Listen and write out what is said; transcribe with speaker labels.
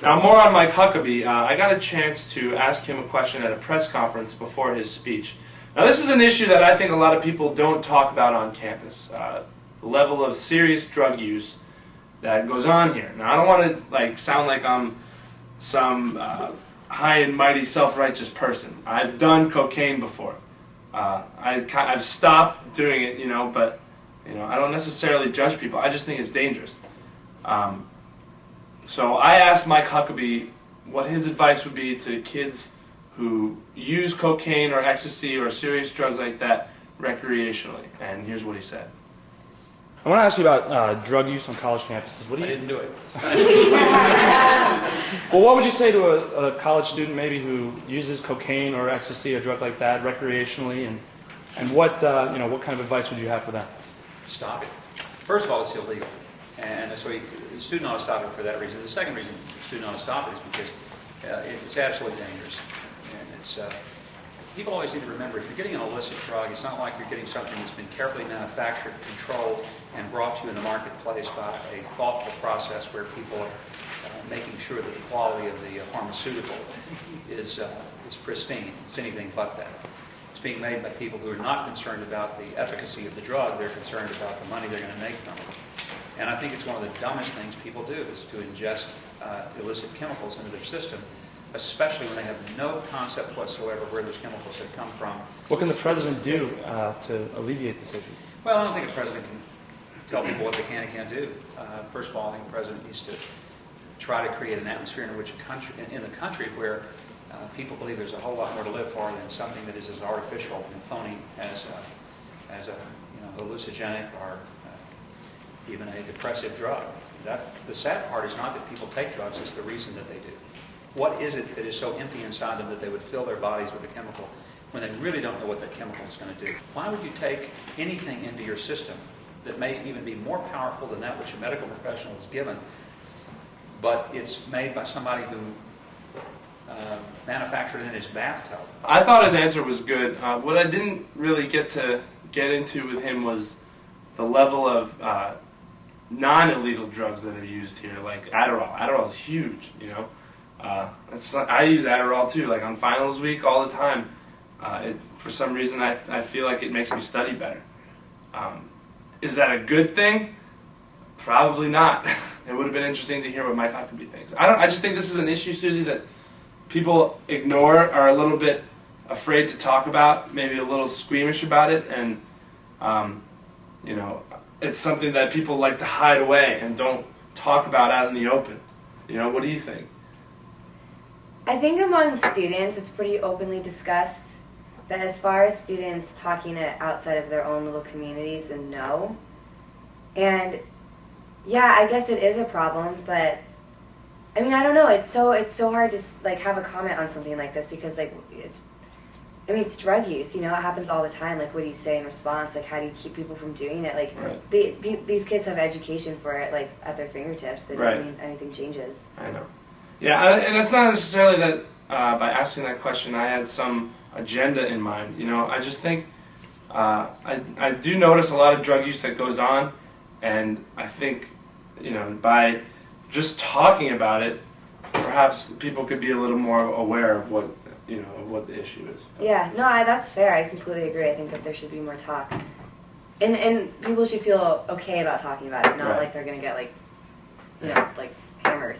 Speaker 1: Now, more on Mike Huckabee. I got a chance to ask him a question at a press conference before his speech. Now, this is an issue that I think a lot of people don't talk about on campus. The level of serious drug use that goes on here. Now, I don't want to sound like I'm some high and mighty, self-righteous person. I've done cocaine before. I've stopped doing it, but I don't necessarily judge people. I just think it's dangerous. So I asked Mike Huckabee what his advice would be to kids who use cocaine or ecstasy or serious drugs like that recreationally, and here's what he said.
Speaker 2: I want to ask you about drug use on college campuses.
Speaker 3: I didn't do it.
Speaker 2: Well, what would you say to a college student maybe who uses cocaine or ecstasy or drug like that recreationally, and what what kind of advice would you have for them?
Speaker 3: Stop it. First of all, it's illegal, and so the student ought to stop it for that reason. The second reason the student ought to stop it is because it's absolutely dangerous, and it's. People always need to remember, if you're getting an illicit drug, it's not like you're getting something that's been carefully manufactured, controlled, and brought to you in the marketplace by a thoughtful process where people are making sure that the quality of the pharmaceutical is pristine. It's anything but that. It's being made by people who are not concerned about the efficacy of the drug. They're concerned about the money they're going to make from it. And I think it's one of the dumbest things people do is to ingest illicit chemicals into their system, especially when they have no concept whatsoever where those chemicals have come from.
Speaker 2: What can the president do to alleviate this issue?
Speaker 3: Well, I don't think a president can tell people what they can and can't do. First of all, I think the president needs to try to create an atmosphere in which in the country where people believe there's a whole lot more to live for than something that is as artificial and phony as a hallucinogenic or even a depressive drug. The sad part is not that people take drugs; it's the reason that they do. What is it that is so empty inside them that they would fill their bodies with a chemical when they really don't know what that chemical is going to do? Why would you take anything into your system that may even be more powerful than that which a medical professional is given, but it's made by somebody who manufactured it in his bathtub?
Speaker 1: I thought his answer was good. What I didn't really get into with him was the level of non-illegal drugs that are used here, like Adderall. Adderall is huge, I use Adderall too, like on finals week all the time. For some reason, I feel like it makes me study better. Is that a good thing? Probably not. It would have been interesting to hear what Mike Huckabee thinks. I just think this is an issue, Susie, that people ignore, are a little bit afraid to talk about, maybe a little squeamish about it, and it's something that people like to hide away and don't talk about out in the open. What do you think?
Speaker 4: I think among students, it's pretty openly discussed. But as far as students talking it outside of their own little communities, then no. And yeah, I guess it is a problem, but I mean, I don't know. It's so hard to have a comment on something like this because it's drug use. It happens all the time. Like, what do you say in response? Like, how do you keep people from doing it? Like, right. These kids have education for it, like at their fingertips, but it doesn't mean anything changes.
Speaker 1: I know. Yeah, and it's not necessarily that by asking that question I had some agenda in mind. I just think I do notice a lot of drug use that goes on, and I think by just talking about it, perhaps people could be a little more aware of what what the issue is.
Speaker 4: Yeah, no, that's fair. I completely agree. I think that there should be more talk, and people should feel okay about talking about it, not like they're gonna get like hammered.